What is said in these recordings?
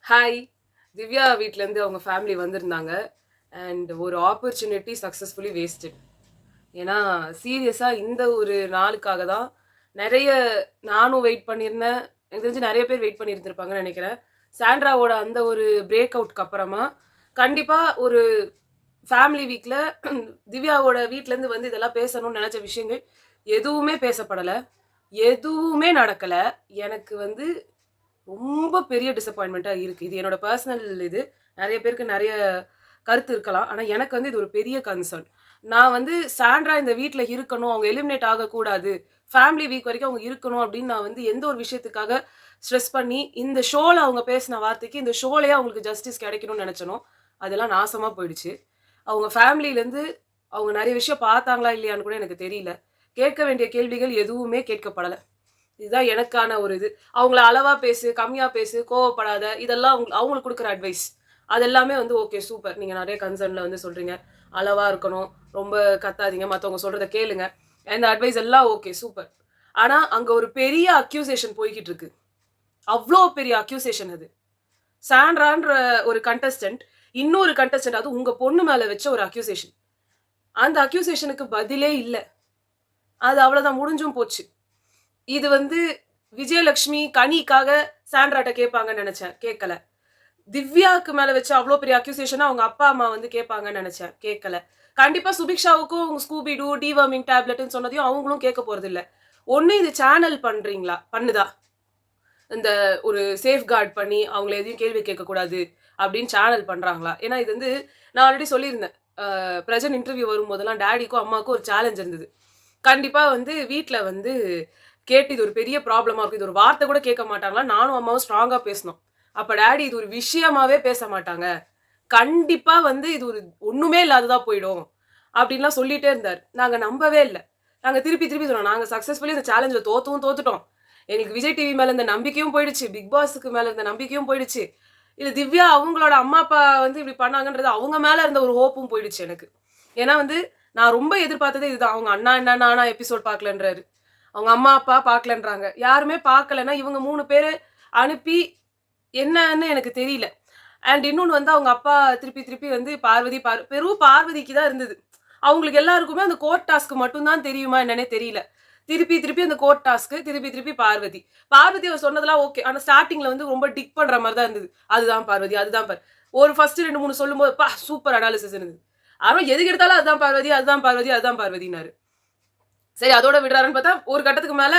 Hi. Divya வீட்லேருந்து அவங்க family வந்திருந்தாங்க. அண்ட் ஒரு ஆப்பர்ச்சுனிட்டி சக்ஸஸ்ஃபுல்லி வேஸ்டட். ஏன்னா, சீரியஸா இந்த ஒரு நாளுக்காக தான் நெறைய நானும் வெயிட் பண்ணியிருந்தேன். எனக்கு தெரிஞ்சு நெறைய பேர் வெயிட் பண்ணியிருந்திருப்பாங்கன்னு நெனைக்கிறேன். சாண்ட்ராவோட அந்த ஒரு பிரேக் அவுட்க்கு அப்புறமா, கண்டிப்பா ஒரு ஃபேமிலி வீக்ல திவ்யாவோட வீட்லேருந்து வந்து இதெல்லாம் பேசணும்னு நெனச்ச விஷயங்கள் எதுவுமே பேசப்படல. எதுவுமே நடக்கல. எனக்கு வந்து ரொம்ப பெரிய டிசப்பாயின்ட்மென்ட்டா இருக்கு. இது என்னோட பெர்சனல் இது. நெறைய பேருக்கு நெறைய கருத்து இருக்கலாம். ஆனா எனக்கு வந்து இது ஒரு பெரிய கன்சர்ன். நான் வந்து சாண்ட்ரா இந்த வீட்ல இருக்கணும். அவங்க எலிமினேட் ஆகக்கூடாது. ஃபேமிலி வீக் வரைக்கும் அவங்க இருக்கணும் அப்படின்னு நான் வந்து எந்த ஒரு விஷயத்துக்காக ஸ்ட்ரெஸ் பண்ணி, இந்த ஷோல அவங்க பேசின வார்த்தைக்கு இந்த ஷோலயே அவங்களுக்கு ஜஸ்டிஸ் கிடைக்கணும்னு நெனச்சனோ, அதெல்லாம் நாசமா போயிடுச்சு. அவங்க ஃபேமிலிலருந்து அவங்க நெறைய விஷயம் பார்த்தாங்களா இல்லையான்னு கூட எனக்கு தெரியல. கேட்க வேண்டிய கேள்விகள் எதுவுமே கேட்கப்படல. இதுதான் எனக்கான ஒரு இது. அவங்கள அளவா பேசு, கம்மியா பேசு, கோவப்படாத. இதெல்லாம் அவங்களுக்கு குடுக்குற அட்வைஸ். அது எல்லாமே வந்து ஓகே சூப்பர். நீங்க நெறைய கன்சர்ன்ல வந்து சொல்றீங்க. அளவா இருக்கணும். ரொம்ப கத்தாதீங்க. மத்தவங்க சொல்றத கேளுங்க. இந்த அட்வைஸ் எல்லாம் ஓகே சூப்பர். ஆனா, அங்க ஒரு பெரிய அக்யூசேஷன் போய்க்கிட்டு இருக்கு. அவ்ளோ பெரிய அக்யூசேஷன் அது. சாண்ட்ரான்ற ஒரு கண்டஸ்டன்ட், இன்னொரு கண்டஸ்டன்ட் அது உங்க பொண்ணு மேல வச்ச ஒரு அக்யூசேஷன். அந்த அக்யூசேஷனுக்கு பதிலே இல்ல. அது அவ்வளவுதான் முடிஞ்சும் போச்சு. இது வந்து விஜயலட்சுமி, கனிக்காக சாண்ட்ராட்ட கேட்பாங்கன்னு நெனச்சேன். கேட்கல. திவ்யாக்கு மேல வச்ச அவ்ளோ பெரிய அக்யூசேஷன அவங்க அப்பா, அம்மா வந்து கேட்பாங்கன்னு நெனச்சேன். கேட்கல. கண்டிப்பா சுபிக்ஷாவுக்கும் ஸ்கூபி டூ, டிவர்மிங் டேப்லெட்ன்னு சொன்னதையும் அவங்களும் கேட்க போறதில்ல. ஒண்ணு இது சேனல் பண்றீங்களா? பண்ணுதா? இந்த ஒரு சேஃப்கார்ட் பண்ணி அவங்கள எதையும் கேள்வி கேட்கக்கூடாது அப்படின்னு சேனல் பண்றாங்களா? ஏன்னா இது வந்து நான் ஆல்ரெடி சொல்லியிருந்தேன். பிரஜன் இன்டர்வியூ வரும்போதெல்லாம் டாடிக்கும், அம்மாவுக்கும் ஒரு சேலஞ்ச் இருந்தது. கண்டிப்பா வந்து வீட்ல வந்து கேட்டு இது ஒரு பெரிய ப்ராப்ளமா இருக்கும். இது ஒரு வார்த்தை கூட கேட்க மாட்டாங்களா? நானும் அம்மாவும் ஸ்ட்ராங்கா பேசினோம். அப்ப டாடி இது ஒரு விஷயமாவே பேச மாட்டாங்க. கண்டிப்பா வந்து இது ஒரு ஒண்ணுமே இல்லாததா போயிடும். அப்டின்லாம் சொல்லிட்டே இருந்தாரு. நாங்க நம்பவே இல்ல. நாங்க திருப்பி திருப்பி சொன்னோம். நாங்க சக்சஸ்ஃபுல்லி இந்த சேலஞ்சுல தோத்துட்டோம். எங்களுக்கு விஜய் டிவி மேல இருந்த நம்பிக்கையும் போயிடுச்சு. பிக் பாஸ்க்கு மேல இருந்த நம்பிக்கையும் போயிடுச்சு. இது திவ்யா அவங்களோட அம்மா, அப்பா வந்து இப்டி பண்ணாங்கன்றது அவங்க மேல இருந்த ஒரு ஹோப்பும் போயிடுச்சு எனக்கு. ஏன்னா வந்து நான் ரொம்ப எதிர்பார்த்ததே இதுதான். அவங்க அண்ணா என்ன நானா எபிசோட் பார்க்கலன்றாரு. அவங்க அம்மா, அப்பா பார்க்கலன்றாங்க. யாருமே பார்க்கலன்னா, இவங்க 3 பேரு அனுப்பி என்னன்னு எனக்கு தெரியல. அண்ட் இன்னொன்னு வந்து அவங்க அப்பா திருப்பி திருப்பி வந்து பார்வதி வெறும் பார்வதிக்கு தான் இருந்தது. அவங்களுக்கு எல்லாருக்குமே அந்த கோர்ட் டாஸ்க் மட்டும் தான் தெரியுமா என்னன்னே தெரியல. திருப்பி திருப்பி அந்த கோர்ட் டாஸ்க், திருப்பி திருப்பி பார்வதி. பார்வதி அவ சொன்னதெல்லாம் ஓகே. ஆனா ஸ்டார்ட்டிங்ல வந்து ரொம்ப டிக் பண்ற மாரி தான் இருந்தது. அதுதான் பார்வதி, அதுதான் ஒரு ஃபர்ஸ்ட் 2, 3 சொல்லும்போது, சூப்பர் அனாலிசிஸ் இருந்தது. ஆனா எதுக்கு எடுத்தாலும் அதுதான் பார்வதி, அதுதான் பார்வதி, அதுதான் பார்வதின்னாரு. சரி அதோட விடுறாருன்னு பார்த்தா, ஒரு கட்டத்துக்கு மேல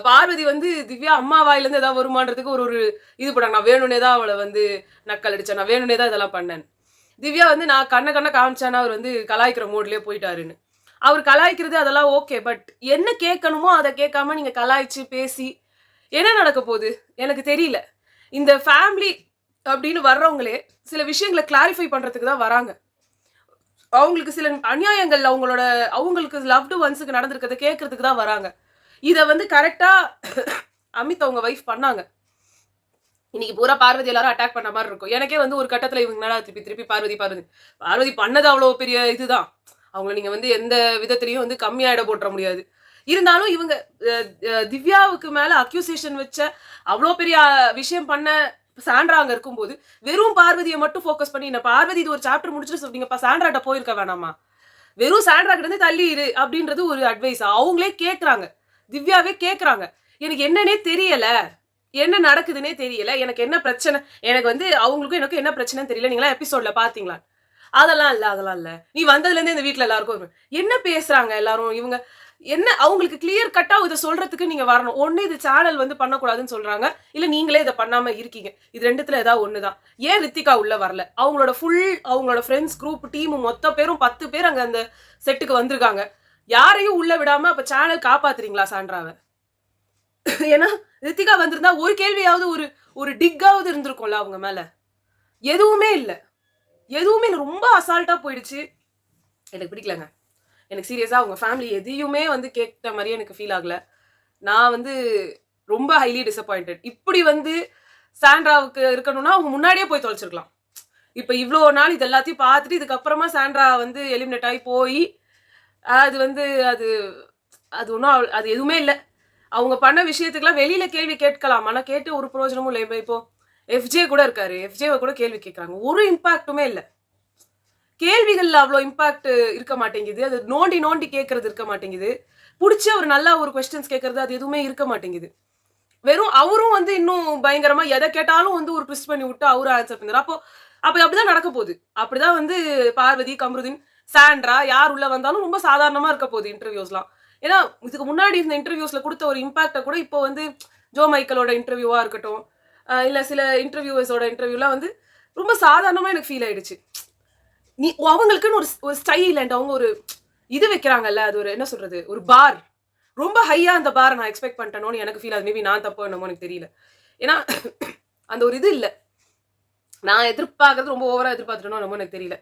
பார்வதி வந்து திவ்யா அம்மா வாயிலருந்து ஏதாவது வருமான்றதுக்கு ஒரு ஒரு இது போட்டாங்க. நான் வேணும்னே தான் அவள வந்து நக்கல் அடிச்சேன். நான் வேணும்னே தான் இதெல்லாம் பண்ணேன். திவ்யா வந்து நான் கண்ண கண்ண காமிச்சேன்னா, அவர் வந்து கலாய்க்கிற மோட்லயே போயிட்டாருன்னு. அவர் கலாய்க்கிறது அதெல்லாம் ஓகே. பட் என்ன கேட்கணுமோ அத கேட்காம நீங்க கலாய்ச்சு, பேசி என்ன நடக்க போது? எனக்கு தெரியல. இந்த ஃபேமிலி அப்படின்னு வர்றவங்களே, சில விஷயங்கள கிளாரிஃபை பண்றதுக்கு தான் வராங்க. அவங்களுக்கு சில அநியாயங்கள் அவங்களுக்கு லவ்டு ஒன்ஸுக்கு நடந்திருக்கிறத கேட்கறதுக்கு தான் வராங்க. இத வந்து கரெக்ட்டா அமித் அவங்க வைஃப் பண்ணாங்க. இன்னைக்கு பூரா பார்வதி எல்லாரும் அட்டாக் பண்ண மாரி இருக்கும். எனக்கே வந்து ஒரு கட்டத்துல இவங்க என்னடா திருப்பி திருப்பி பார்வதி பார்வதி. பார்வதி பண்ணது அவ்வளோ பெரிய இதுதான். அவங்கள நீங்க வந்து எந்த விதத்திலயும் வந்து கம்மியா எடை போட்டுற முடியாது. இருந்தாலும் இவங்க அ அ திவ்யாவுக்கு மேல அக்யூசேஷன் வச்ச அவ்ளோ பெரிய விஷயம் பண்ண சாண்ட்ரா அங்க இருக்கும்போது, வெறும் பார்வதிய மட்டும் ஃபோக்கஸ் பண்ணி, என்ன பார்வதி இது ஒரு சாப்டர் முடிச்சுட்டு சொல்றீங்கப்பா சாண்ட்ராட்ட போயிருக்க வேணாமா? வெறும் சாண்ட்ரா கிட்ட இருந்து தள்ளி இரு அப்படின்றது ஒரு அட்வைஸ். அவங்களே கேட்கறாங்க. திவ்யாவே கேட்கறாங்க. எனக்கு என்னன்னே தெரியல. என்ன நடக்குதுன்னே தெரியல. எனக்கு என்ன பிரச்சனை? எனக்கு வந்து அவங்களுக்கும் எனக்கும் என்ன பிரச்சனைன்னு தெரியல. நீங்கலாம் எபிசோட்ல பார்த்தீங்களா? அதெல்லாம் இல்ல, அதெல்லாம் இல்ல. நீ வந்ததுலேருந்தே இந்த வீட்ல எல்லாருக்கும் என்ன பேசுறாங்க எல்லாரும்? இவங்க என்ன அவங்களுக்கு கிளியர் கட்டா இத சொல்றதுக்கு நீங்க வரணும். ஒண்ணு இது சேனல் வந்து பண்ணக்கூடாதுன்னு சொல்றாங்க. இல்ல நீங்களே இத பண்ணாம இருக்கீங்க. இது 2த்துல ஏதாவது ஒண்ணு தான். ஏன் ரித்திகா உள்ள வரல? அவங்களோட ஃபிரெண்ட்ஸ் குரூப் டீம் மொத்த பேரும் 10 பேர் அங்க அந்த செட்டுக்கு வந்திருக்காங்க. யாரையும் உள்ள விடாம அப்ப சேனல் காப்பாத்துறீங்களா சாண்ட்ராவ? ஏன்னா ரித்திகா வந்திருந்தா ஒரு கேள்வியாவது ஒரு ஒரு டிக்காவது இருந்திருக்கும்ல அவங்க மேல. எதுவுமே இல்ல. எதுவுமே இல்ல. ரொம்ப அசால்ட்டா போயிடுச்சு. எனக்கு பிடிக்கலங்க. எனக்கு சீரியஸா அவங்க ஃபேமிலி எதையுமே வந்து கேட்ட மாரியே எனக்கு ஃபீல் ஆகல. நான் வந்து ரொம்ப ஹைலி டிசப்பாயிண்டட். இப்படி வந்து சாண்ட்ராவுக்கு இருக்கணும்னா, அவங்க முன்னாடியே போய் தொலைச்சிருக்கலாம். இப்ப இவ்ளோ நாள் இது எல்லாத்தையும் பார்த்துட்டு, இதுக்கப்புறமா சாண்ட்ரா வந்து எலிமினேட் ஆயி போயி, அது வந்து அது அது ஒண்ணும் அது எதுவுமே இல்ல. அவங்க பண்ண விஷயத்துக்குலாம் வெளியில கேள்வி கேட்கலாம். ஆனா கேட்டு ஒரு பிரயோஜனமும் இல்ல. இப்போ எஃப்ஜே கூட இருக்காரு, எஃப்ஜேவை கூட கேள்வி கேட்கறாங்க. ஒரு இம்பாக்ட்டுமே இல்ல. கேள்விகள்ல அவ்வளோ இம்பாக்ட் இருக்க மாட்டேங்குது. அது நோண்டி நோண்டி கேட்கறது இருக்க மாட்டேங்குது. புடிச்ச ஒரு நல்ல ஒரு கொஸ்டின்ஸ் கேட்கறது அது எதுவுமே இருக்க மாட்டேங்குது. வெறும் அவரும் வந்து இன்னும் பயங்கரமா எத கேட்டாலும் வந்து ஒரு ட்விஸ்ட் பண்ணி விட்டு அவரும் ஆன்சர் பண்ணுறாரு. அப்ப அப்படிதான் நடக்க போகுது. அப்படிதான் வந்து பார்வதி, கமருதீன், சாண்ட்ரா யார் உள்ள வந்தாலும் ரொம்ப சாதாரணமா இருக்க போகுது இன்டர்வியூஸ்லாம். ஏன்னா இதுக்கு முன்னாடி இந்த இன்டர்வியூஸ்ல கொடுத்த ஒரு இம்பாக்ட கூட இப்போ வந்து ஜோ மைக்கேலோட இன்டர்வியூவா இருக்கட்டும், இல்ல சில இன்டர்வியூவர்ஸோட இன்டர்வியூலாம் வந்து ரொம்ப சாதாரணமா எனக்கு ஃபீல் ஆயிடுச்சு. அவங்களுக்குன்னு ஒரு ஸ்டைல் அண்ட் அவங்க ஒரு இது வைக்கிறாங்கல்ல, அது ஒரு என்ன சொல்றது, ஒரு பார் ரொம்ப ஹையா அந்த பாரை நான் எக்ஸ்பெக்ட் பண்ணிட்டேனோன்னு எனக்கு ஃபீல் ஆகுது. மேபி நான் தப்போ என்னமோ எனக்கு தெரியல. ஏன்னா அந்த ஒரு இது இல்லை. நான் எதிர்பார்க்கறது ரொம்ப ஓவரா எதிர்பார்த்துட்டேனோ என்னமோ எனக்கு தெரியல.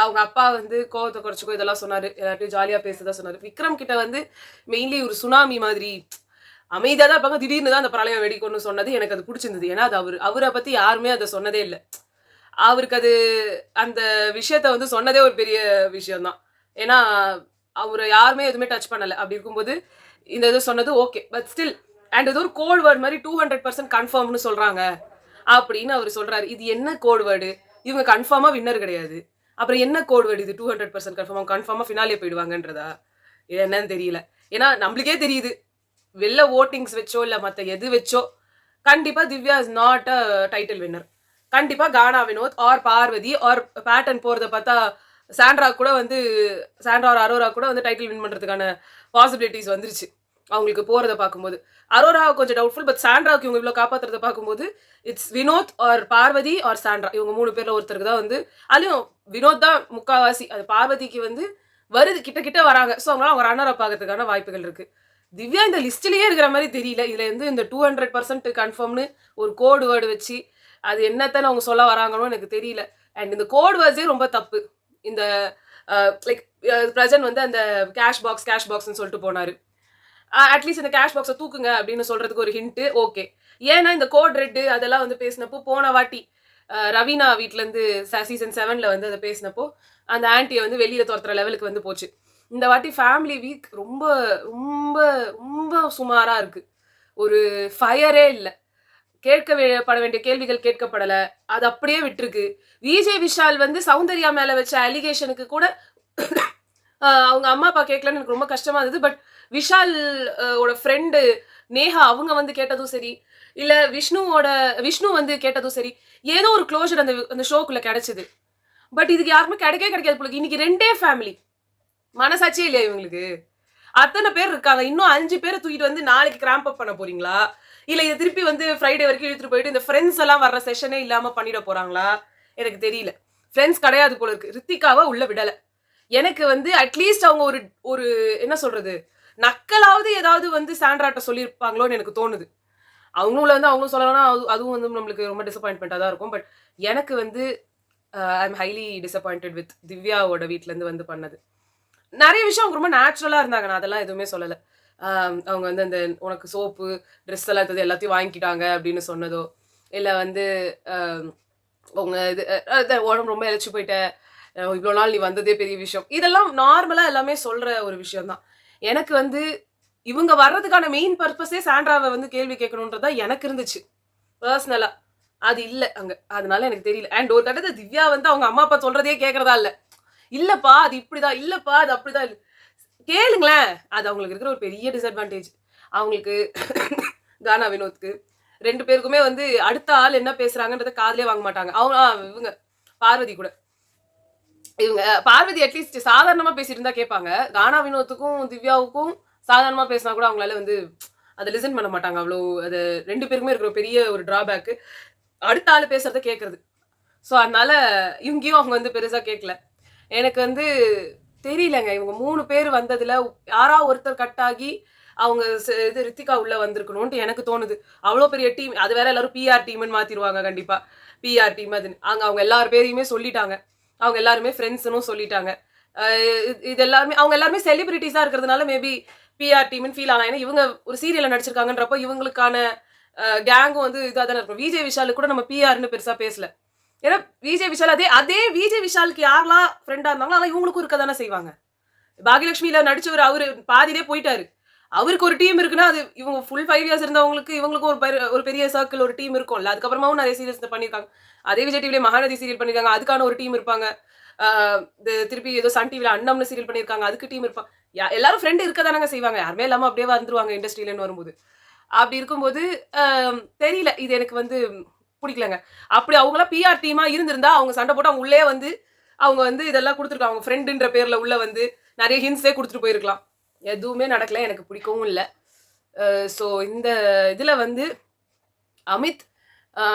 அவங்க அப்பா வந்து கோவத்தை குறைச்சிக்கோ இதெல்லாம் சொன்னாரு, எல்லாத்தையும் ஜாலியா பேசுறதா சொன்னாரு. விக்ரம் கிட்ட வந்து மெயின்லி ஒரு சுனாமி மாதிரி அமைதியா தான் இருப்பாங்க, திடீர்னு தான் அந்த பிரளயம் வெடிக்கும்னு சொன்னது எனக்கு அது பிடிச்சிருந்தது. ஏன்னா அது அவரை பத்தி யாருமே அதை சொன்னதே இல்லை. அவருக்கு அது அந்த விஷயத்த வந்து சொன்னதே ஒரு பெரிய விஷயம் தான். ஏன்னா அவரை யாருமே எதுவுமே டச் பண்ணல. அப்படி இருக்கும்போது இந்த இது சொன்னது ஓகே. பட் ஸ்டில் அண்ட் இது ஒரு கோட் வேர்ட் மாதிரி 200% கன்ஃபார்ம்னு சொல்றாங்க அப்படின்னு அவர் சொல்றாரு. இது என்ன கோட் வேர்டு? இவங்க கன்ஃபார்மா வின்னர் கிடையாது. அப்புறம் என்ன கோட் வேர்டு இது? 200% கன்ஃபார்மா ஃபினாலே போயிடுவாங்கன்றதா? இது என்னன்னு தெரியல. ஏன்னா நம்மளுக்கே தெரியுது, வெளில ஓட்டிங்ஸ் வச்சோ இல்ல மத்த எது வச்சோ கண்டிப்பா Divya is not a title winner. கண்டிப்பா Gana Vinoth or Parvathi or pattern போறத பார்த்தா சாண்ட்ரா கூட வந்து சாண்ட்ரா ஆர் அரோரா கூட வந்து டைட்டில் வின் பண்றதுக்கான பாசிபிலிட்டிஸ் வந்துருச்சு அவங்களுக்கு போறத பார்க்கும்போது. அரோரா கொஞ்சம் டவுட்ஃபுல், பட் சாண்ட்ராவுக்கு இவங்க இவ்வளவு காப்பாத்துறத பார்க்கும்போது it's Vinod or Parvathi or Sandra, இவங்க 3 பேர்ல ஒருத்தருக்கு தான் வந்து. அதுலயும் வினோத் தான் முக்காவாசி. அது பார்வதிக்கு வந்து வருது, கிட்ட கிட்ட வராங்க. ஸோ அவங்களால அவங்க ரன்னர் அப் ஆகிறதுக்கான வாய்ப்புகள் இருக்கு. திவ்யா இந்த லிஸ்ட்லயே இருக்கிற மாதிரி தெரியல. இதுல இருந்து இந்த 200% கன்ஃபார்ம்னு ஒரு கோடு வேர்டு வச்சு அது என்னத்தன்னு அவங்க சொல்ல வராங்களோ எனக்கு தெரியல. அண்ட் இந்த கோட் வேர்ட்ஸே ரொம்ப தப்பு. இந்த லைக் பிரசன்ட் வந்து அந்த கேஷ் பாக்ஸ்ன்னு சொல்லிட்டு போனாரு. அட்லீஸ்ட் இந்த கேஷ் பாக்ஸை தூக்குங்க அப்படின்னு சொல்றதுக்கு ஒரு ஹிண்ட் ஓகே. ஏன்னா இந்த கோட் ரெட்டு அதெல்லாம் வந்து பேசினப்போ போன வாட்டி ரவீனா வீட்ல இருந்து சீசன் 7ல வந்து அதை பேசினப்போ அந்த ஆன்ட்டியை வந்து வெளியில துரத்துற லெவலுக்கு வந்து போச்சு. இந்த வாட்டி ஃபேமிலி வீக் ரொம்ப ரொம்ப ரொம்ப சுமாரா இருக்கு. ஒரு ஃபயரே இல்லை. கேட்கப்பட வேண்டிய கேள்விகள் கேட்கப்படல. அது அப்படியே விட்டுருக்கு. விஜய் விஷால் வந்து சௌந்தர்யா மேல வச்ச அலிகேஷனுக்கு கூட அவங்க அம்மா அப்பா கேட்கலன்னு எனக்கு ரொம்ப கஷ்டமா இருந்தது. பட் விஷால் ஓட ஃப்ரெண்டு நேஹா அவங்க வந்து கேட்டதும் சரி, இல்ல விஷ்ணு வந்து கேட்டதும் சரி, ஏதோ ஒரு க்ளோஷர் அந்த ஷோக்குள்ள கிடைச்சது. பட் இதுக்கு யாருமே கிடைக்காது போல. இன்னைக்கு 2 ஃபேமிலி, மனசாட்சியே இல்லையா இவங்களுக்கு? அத்தனை பேர் இருக்காங்க. இன்னும் 5 பேரை தூக்கிட்டு வந்து நாளைக்கு கிராம்ப் அப் பண்ண போறீங்களா? இல்ல இதை திருப்பி வந்து ஃப்ரைடே வரைக்கும் இழுத்துட்டு போயிட்டு இந்த ஃப்ரெண்ட்ஸ் எல்லாம் வர்ற செஷனே இல்லாம பண்ணிட போறாங்களா? எனக்கு தெரியல. ஃப்ரெண்ட்ஸ் கிடையாது போல இருக்கு. ரித்திகாவை உள்ள விடல. எனக்கு வந்து அட்லீஸ்ட் அவங்க ஒரு ஒரு என்ன சொல்றது, நக்கலாவது ஏதாவது வந்து சாண்ட்ராட்ட சொல்லியிருப்பாங்களோன்னு எனக்கு தோணுது. அவங்களும் சொல்லணும்னா அதுவும் வந்து நம்மளுக்கு ரொம்ப டிசப்பாயின்மெண்டா தான் இருக்கும். பட் எனக்கு வந்து I am highly disappointed with திவ்யாவோட வீட்ல இருந்து வந்து பண்ணது. நிறைய விஷயம் அவங்க ரொம்ப நேச்சுரலா இருந்தாங்க. நான் அதெல்லாம் எதுவுமே சொல்லல. அவங்க வந்து அந்த உனக்கு சோப்பு ட்ரெஸ் எல்லாம் இருந்தது எல்லாத்தையும் வாங்கிக்கிட்டாங்க அப்படின்னு சொன்னதோ, இல்லை வந்து உங்க இது உடம்பு ரொம்ப இழைச்சி போயிட்ட, இவ்வளோ நாள் நீ வந்ததே பெரிய விஷயம், இதெல்லாம் நார்மலா எல்லாமே சொல்ற ஒரு விஷயம் தான். எனக்கு வந்து இவங்க வர்றதுக்கான மெயின் பர்பஸே சாண்ட்ராவை வந்து கேள்வி கேட்கணுன்றதா எனக்கு இருந்துச்சு பர்சனலா. அது இல்லை அங்க. அதனால எனக்கு தெரியல. அண்ட் ஒரு கட்டத்தை திவ்யா வந்து அவங்க அம்மா அப்பா சொல்றதே கேட்கறதா இல்லை. இல்லப்பா அது இப்படிதான், இல்லப்பா அது அப்படிதான், கேளுங்களேன். அது அவங்களுக்கு இருக்கிற ஒரு பெரிய டிஸ்அட்வான்டேஜ். அவங்களுக்கு கானா வினோத்க்கு 2 பேருக்குமே வந்து அடுத்த ஆள் என்ன பேசுறாங்கன்றத காதலே வாங்க மாட்டாங்க. இவங்க பார்வதி கூட, இவங்க பார்வதி அட்லீஸ்ட் சாதாரணமா பேசிட்டு இருந்தா கேட்பாங்க. கானா வினோத்துக்கும் திவ்யாவுக்கும் சாதாரணமா பேசினா கூட அவங்களால வந்து அதை லிசன் பண்ண மாட்டாங்க. அவ்வளோ அது 2 பேருக்குமே இருக்கிற பெரிய ஒரு டிராபேக் அடுத்த ஆள் பேசுறத கேட்கறது. ஸோ அதனால இவங்கேயும் அவங்க வந்து பெருசா கேட்கல. எனக்கு வந்து தெரியலங்க. இவங்க 3 பேர் வந்ததுல யாரா ஒருத்தர் கட் ஆகி அவங்க இது ரித்திகா உள்ள வந்திருக்கணும்னு எனக்கு தோணுது. அவ்வளோ பெரிய டீம். அது வேற எல்லாரும் பிஆர் டீம்னு மாத்திருவாங்க கண்டிப்பா. பிஆர் டீம் அது அவங்க எல்லார் பேரையுமே சொல்லிட்டாங்க. அவங்க எல்லாருமே ஃப்ரெண்ட்ஸ்னும் சொல்லிட்டாங்க. இது எல்லாருமே அவங்க எல்லாருமே செலிபிரிட்டிஸா இருக்கிறதுனால மேபி பிஆர் டீம்னு ஃபீல் ஆனா. ஏன்னா இவங்க ஒரு சீரியல்ல நடிச்சிருக்காங்கன்றப்போ இவங்களுக்கான கேங்கும் வந்து இதாக தானே இருக்கும். விஜய் விஷாலுக்கு கூட நம்ம பிஆர்னு பெருசா பேசல. ஏன்னா விஜய் விஷால் அதே விஜய் விஷாலுக்கு யாரெல்லாம் ஃப்ரெண்டா இருந்தாங்களோ அதெல்லாம் இவங்களுக்கும் இருக்க தானே செய்வாங்க. பாகியலட்சுமியில நடிச்சவர் அவரு பாதியிலே போயிட்டாரு. அவருக்கு ஒரு டீம் இருக்குன்னா அது இவங்க ஃபுல் 5 இயர்ஸ் இருந்தவங்களுக்கு இவங்களுக்கும் ஒரு பெரிய சர்க்கிள் ஒரு டீம் இருக்கும்ல. அதுக்கப்புறமாவும் நிறைய சீரியல்ஸ் பண்ணியிருக்காங்க. அதே விஜய் டிவிலே மகாநதி சீரியல் பண்ணியிருக்காங்க. அதுக்கான ஒரு டீம் இருப்பாங்க. திருப்பி ஏதோ சன் டிவில அண்ணம்னு சீரியல் பண்ணியிருக்காங்க. அதுக்கு டீம் இருப்பாங்க. எல்லாரும் ஃப்ரெண்ட் இருக்க தானங்க செய்வாங்க. யாருமே இல்லாம அப்படியே வந்துருவாங்க இண்டஸ்ட்ரியிலன்னு வரும்போது. அப்படி இருக்கும்போது தெரியல. இது எனக்கு வந்து பிடிக்கலங்க. அப்படி அவங்களாம் பிஆர் டீமா இருந்திருந்தா அவங்க சண்டை போட்டு அவங்க உள்ளே வந்து அவங்க வந்து இதெல்லாம் கொடுத்துருக்காங்க. அவங்க ஃப்ரெண்டுன்ற பேர்ல உள்ள வந்து நிறைய ஹிண்ட்ஸே கொடுத்துட்டு போயிருக்கலாம். எதுவுமே நடக்கல. எனக்கு பிடிக்கவும் இல்லை. ஸோ இந்த இதுல வந்து அமித்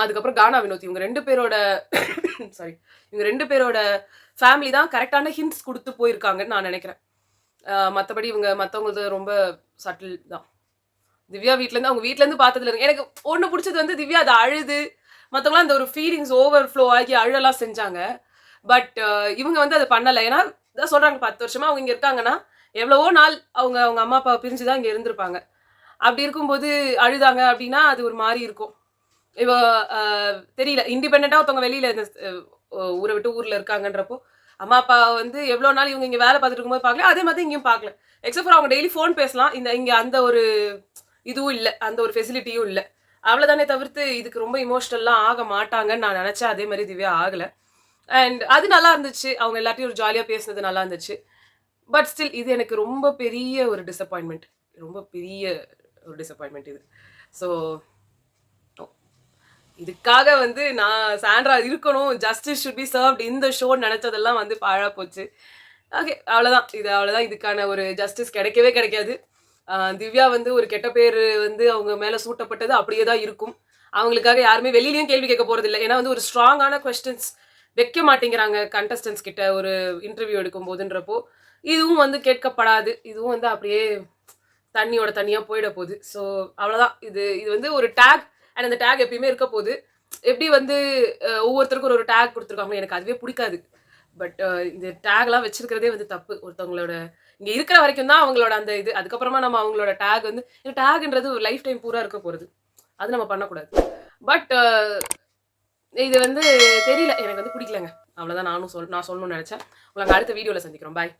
அதுக்கப்புறம் கானா வினோத் இவங்க 2 பேரோட சாரி இவங்க 2 பேரோட ஃபேமிலி தான் கரெக்டான ஹிண்ட்ஸ் கொடுத்து போயிருக்காங்கன்னு நான் நினைக்கிறேன். மற்றபடி இவங்க மற்றவங்களது ரொம்ப சட்டில் தான். திவ்யா வீட்லேருந்து அவங்க வீட்லேருந்து பார்த்ததுல இருக்கு எனக்கு ஒன்று பிடிச்சது வந்து திவ்யா அதை அழுது மற்றவங்களாம் அந்த ஒரு ஃபீலிங்ஸ் ஓவர் ஃப்ளோ ஆகி அழலாம் செஞ்சாங்க. பட் இவங்க வந்து அதை பண்ணலை. ஏன்னா இதான் சொல்கிறாங்க 10 வருஷமா அவங்க இங்கே இருக்காங்கன்னா எவ்வளவோ நாள் அவங்க அவங்க அம்மா அப்பா பிரிஞ்சு தான் இங்கே இருந்திருப்பாங்க. அப்படி இருக்கும்போது அழுதாங்க அப்படின்னா அது ஒரு மாதிரி இருக்கும். இவ தெரியல இண்டிபெண்டா ஒருத்தவங்க வெளியில ஊரை விட்டு ஊர்ல இருக்காங்கன்றப்போ அம்மா அப்பா வந்து எவ்வளவு நாள் இவங்க இங்க வேலை பார்த்துட்டு இருக்கும்போது பார்க்கல. அதே மாதிரி இங்கேயும் பார்க்கல. எக்ஸப்ட் ஃபார் அவங்க டெய்லி ஃபோன் பேசலாம். இங்க அந்த ஒரு இதுவும் இல்லை. அந்த ஒரு ஃபெசிலிட்டியும் இல்லை. அவ்வளவுதானே தவிர்த்து இதுக்கு ரொம்ப இமோஷனல்லாம் ஆக மாட்டாங்கன்னு நான் நினைச்சேன். அதே மாதிரி திவ்யா ஆகல. அண்ட் அது நல்லா இருந்துச்சு. அவங்க எல்லாத்தையும் ஒரு ஜாலியா பேசுனது நல்லா இருந்துச்சு. பட் ஸ்டில் இது எனக்கு ரொம்ப பெரிய ஒரு டிசப்பாயின்மெண்ட். ரொம்ப பெரிய ஒரு டிசப்பாயின்மெண்ட் இது. ஸோ இதுக்காக வந்து நான் சாண்ட்ரா இருக்கணும், ஜஸ்டிஸ் ஷுட் பி சர்வ்ட் இந்த ஷோ நினைச்சதெல்லாம் வந்து பாழா போச்சு. ஓகே அவ்வளோதான். அவ்வளோதான். இதுக்கான ஒரு ஜஸ்டிஸ் கிடைக்கவே கிடைக்காது. திவ்யா வந்து ஒரு கெட்ட பேர் வந்து அவங்க மேலே சூட்டப்பட்டது அப்படியே தான் இருக்கும். அவங்களுக்காக யாருமே வெளியிலையும் கேள்வி கேட்க போறது இல்லை. ஏன்னா வந்து ஒரு ஸ்ட்ராங்கான கொஸ்டின்ஸ் வைக்க மாட்டேங்கிறாங்க கண்டஸ்டன்ஸ் கிட்ட ஒரு இன்டர்வியூ எடுக்கும் போதுன்றப்போ இதுவும் வந்து கேட்கப்படாது. இதுவும் வந்து அப்படியே தண்ணியோட தண்ணியா போயிட போகுது. ஸோ அவ்வளோதான். இது வந்து ஒரு டேக் அண்ட் அந்த டேக் எப்பயுமே இருக்க போகுது. எப்படி வந்து ஒவ்வொருத்தருக்கும் ஒரு டேக் கொடுத்துருக்காங்களோ எனக்கு அதுவே பிடிக்காது. பட் இந்த டேக்லாம் வச்சிருக்கிறதே வந்து தப்பு. ஒருத்தவங்களோட இங்க இருக்கிற வரைக்கும் தான் அவங்களோட அந்த இது. அதுக்கப்புறமா நம்ம அவங்களோட டேக் வந்து டேக்ன்றது ஒரு லைஃப் டைம் பூரா இருக்க போறது. அது நம்ம பண்ணக்கூடாது. பட் இது வந்து தெரியல. எனக்கு வந்து பிடிக்கலங்க. அவ்வளோதான் நான் சொல்லணும்னு நினைச்சேன். உங்களை அடுத்த வீடியோவில் சந்திக்கிறோம். பாய்.